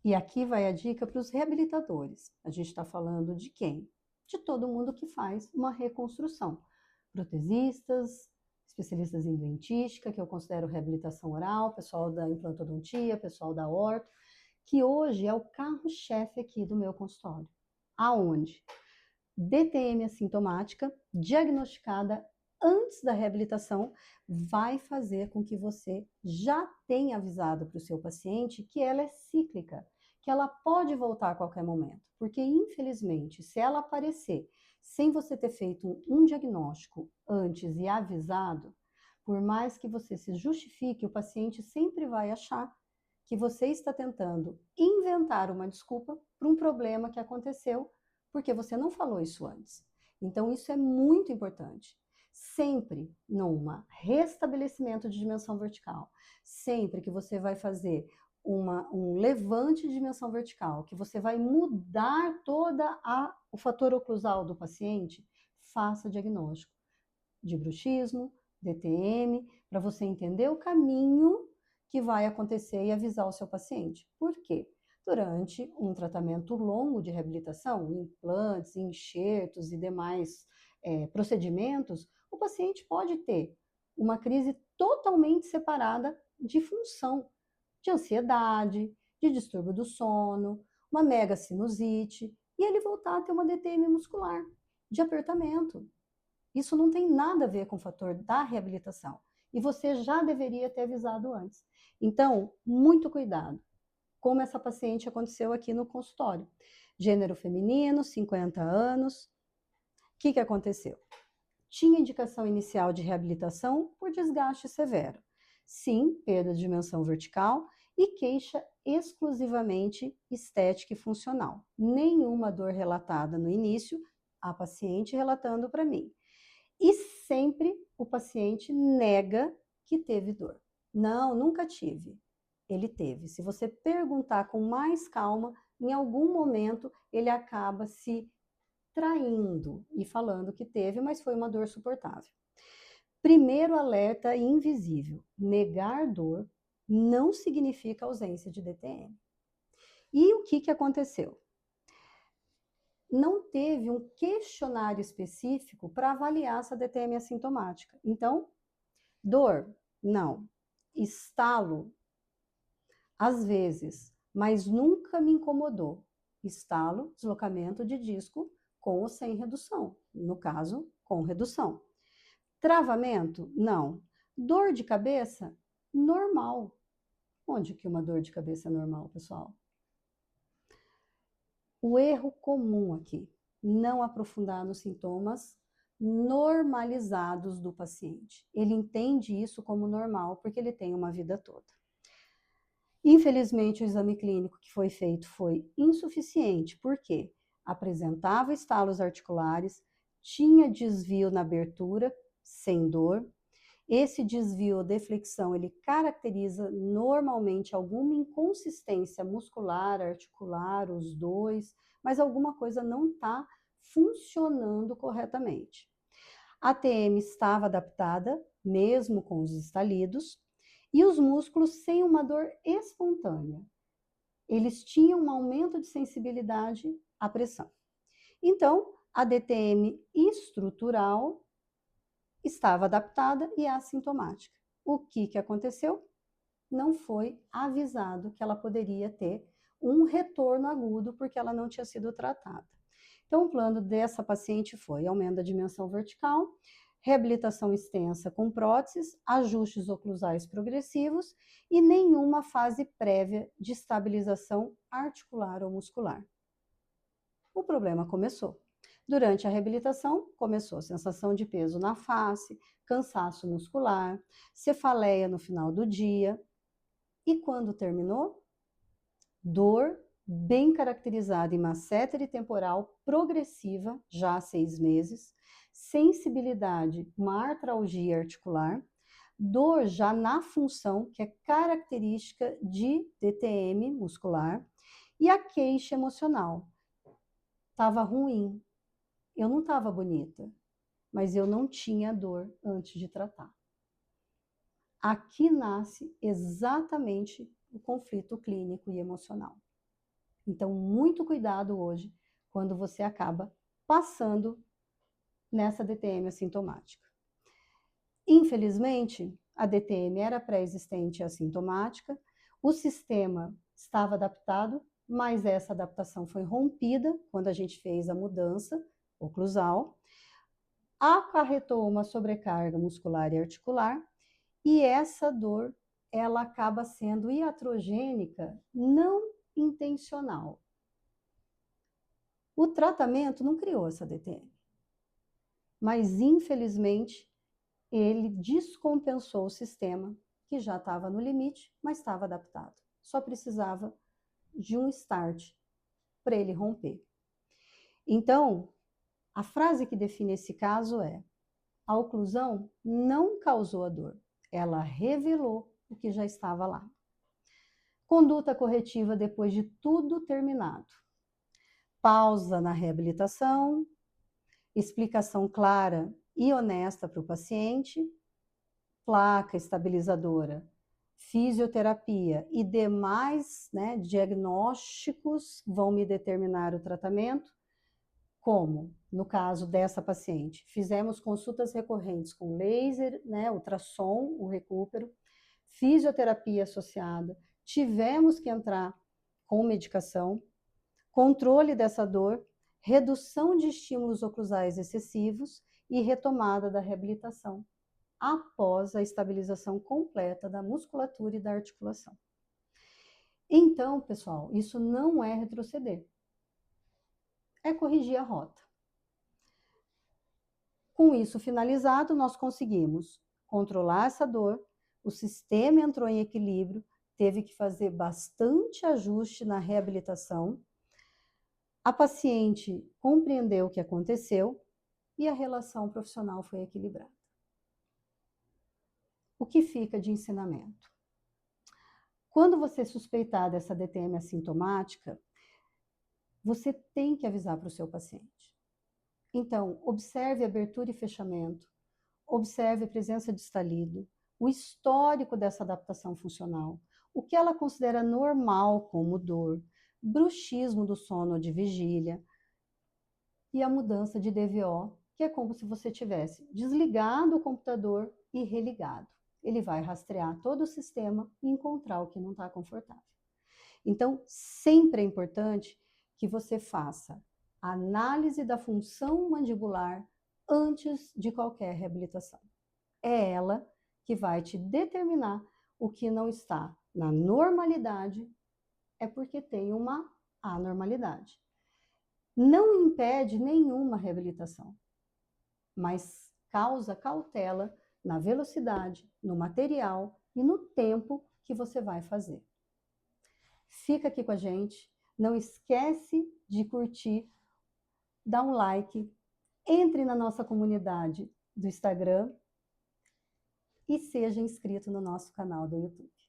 E aqui vai a dica para os reabilitadores. A gente está falando de quem? De todo mundo que faz uma reconstrução. Protesistas, especialistas em dentística, que eu considero reabilitação oral, pessoal da implantodontia, pessoal da orto, que hoje é o carro-chefe aqui do meu consultório. Aonde? DTM assintomática, diagnosticada antes da reabilitação, vai fazer com que você já tenha avisado para o seu paciente que ela é cíclica, que ela pode voltar a qualquer momento. Porque, infelizmente, se ela aparecer sem você ter feito um diagnóstico antes e avisado, por mais que você se justifique, o paciente sempre vai achar que você está tentando inventar uma desculpa para um problema que aconteceu porque você não falou isso antes. Então, isso é muito importante. Sempre numa restabelecimento de dimensão vertical, sempre que você vai fazer um levante de dimensão vertical, que você vai mudar o fator oclusal do paciente, faça diagnóstico de bruxismo, DTM, para você entender o caminho que vai acontecer e avisar o seu paciente. Por quê? Durante um tratamento longo de reabilitação, implantes, enxertos e demais procedimentos, o paciente pode ter uma crise totalmente separada de função, de ansiedade, de distúrbio do sono, uma mega sinusite, e ele voltar a ter uma DTM muscular, de apertamento. Isso não tem nada a ver com o fator da reabilitação. E você já deveria ter avisado antes. Então, muito cuidado. Como essa paciente aconteceu aqui no consultório. Gênero feminino, 50 anos. O que aconteceu? Tinha indicação inicial de reabilitação por desgaste severo. Sim, perda de dimensão vertical e queixa exclusivamente estética e funcional. Nenhuma dor relatada no início, a paciente relatando para mim. E sempre o paciente nega que teve dor. Não, nunca tive. Ele teve. Se você perguntar com mais calma, em algum momento ele acaba se traindo e falando que teve, mas foi uma dor suportável. Primeiro alerta invisível: negar dor não significa ausência de DTM. E o que aconteceu? Não teve um questionário específico para avaliar essa DTM assintomática. Então, dor? Não. Estalo? Às vezes, mas nunca me incomodou. Estalo, deslocamento de disco com ou sem redução. No caso, com redução. Travamento? Não. Dor de cabeça? Normal. Onde que uma dor de cabeça é normal, pessoal? O erro comum aqui, não aprofundar nos sintomas normalizados do paciente. Ele entende isso como normal porque ele tem uma vida toda. Infelizmente, o exame clínico que foi feito foi insuficiente, porque apresentava estalos articulares, tinha desvio na abertura, sem dor. Esse desvio ou deflexão, ele caracteriza normalmente alguma inconsistência muscular, articular, os dois, mas alguma coisa não está funcionando corretamente. A TM estava adaptada, mesmo com os estalidos, e os músculos sem uma dor espontânea. Eles tinham um aumento de sensibilidade à pressão. Então, a DTM estrutural estava adaptada e assintomática. O que aconteceu? Não foi avisado que ela poderia ter um retorno agudo porque ela não tinha sido tratada. Então, o plano dessa paciente foi aumento da dimensão vertical, reabilitação extensa com próteses, ajustes oclusais progressivos e nenhuma fase prévia de estabilização articular ou muscular. O problema começou. Durante a reabilitação, começou sensação de peso na face, cansaço muscular, cefaleia no final do dia. E quando terminou? Dor bem caracterizada em massétere temporal progressiva, já há 6 meses, sensibilidade, uma artralgia articular, dor já na função, que é característica de DTM muscular, e a queixa emocional. Estava ruim, eu não estava bonita, mas eu não tinha dor antes de tratar. Aqui nasce exatamente o conflito clínico e emocional. Então, muito cuidado hoje quando você acaba passando nessa DTM assintomática. Infelizmente, a DTM era pré-existente e assintomática, o sistema estava adaptado, mas essa adaptação foi rompida quando a gente fez a mudança oclusal, acarretou uma sobrecarga muscular e articular, e essa dor ela acaba sendo iatrogênica não intencional. O tratamento não criou essa DTM, mas infelizmente ele descompensou o sistema que já estava no limite, mas estava adaptado. Só precisava de um start para ele romper. Então, a frase que define esse caso é: a oclusão não causou a dor, ela revelou o que já estava lá. Conduta corretiva depois de tudo terminado. Pausa na reabilitação, explicação clara e honesta para o paciente, placa estabilizadora, fisioterapia e demais, né, diagnósticos vão me determinar o tratamento, como no caso dessa paciente. Fizemos consultas recorrentes com laser, né, ultrassom, o recupero, fisioterapia associada, tivemos que entrar com medicação, controle dessa dor, redução de estímulos oclusais excessivos e retomada da reabilitação após a estabilização completa da musculatura e da articulação. Então, pessoal, isso não é retroceder, é corrigir a rota. Com isso finalizado, nós conseguimos controlar essa dor, o sistema entrou em equilíbrio, teve que fazer bastante ajuste na reabilitação, a paciente compreendeu o que aconteceu e a relação profissional foi equilibrada. O que fica de ensinamento? Quando você suspeitar dessa DTM assintomática, você tem que avisar para o seu paciente. Então, observe abertura e fechamento, observe a presença de estalido, o histórico dessa adaptação funcional, o que ela considera normal como dor, bruxismo do sono ou de vigília e a mudança de DVO, que é como se você tivesse desligado o computador e religado. Ele vai rastrear todo o sistema e encontrar o que não está confortável. Então, sempre é importante que você faça a análise da função mandibular antes de qualquer reabilitação. É ela que vai te determinar o que não está na normalidade, é porque tem uma anormalidade. Não impede nenhuma reabilitação, mas causa cautela na velocidade, no material e no tempo que você vai fazer. Fica aqui com a gente, não esquece de curtir, dá um like, entre na nossa comunidade do Instagram e seja inscrito no nosso canal do YouTube.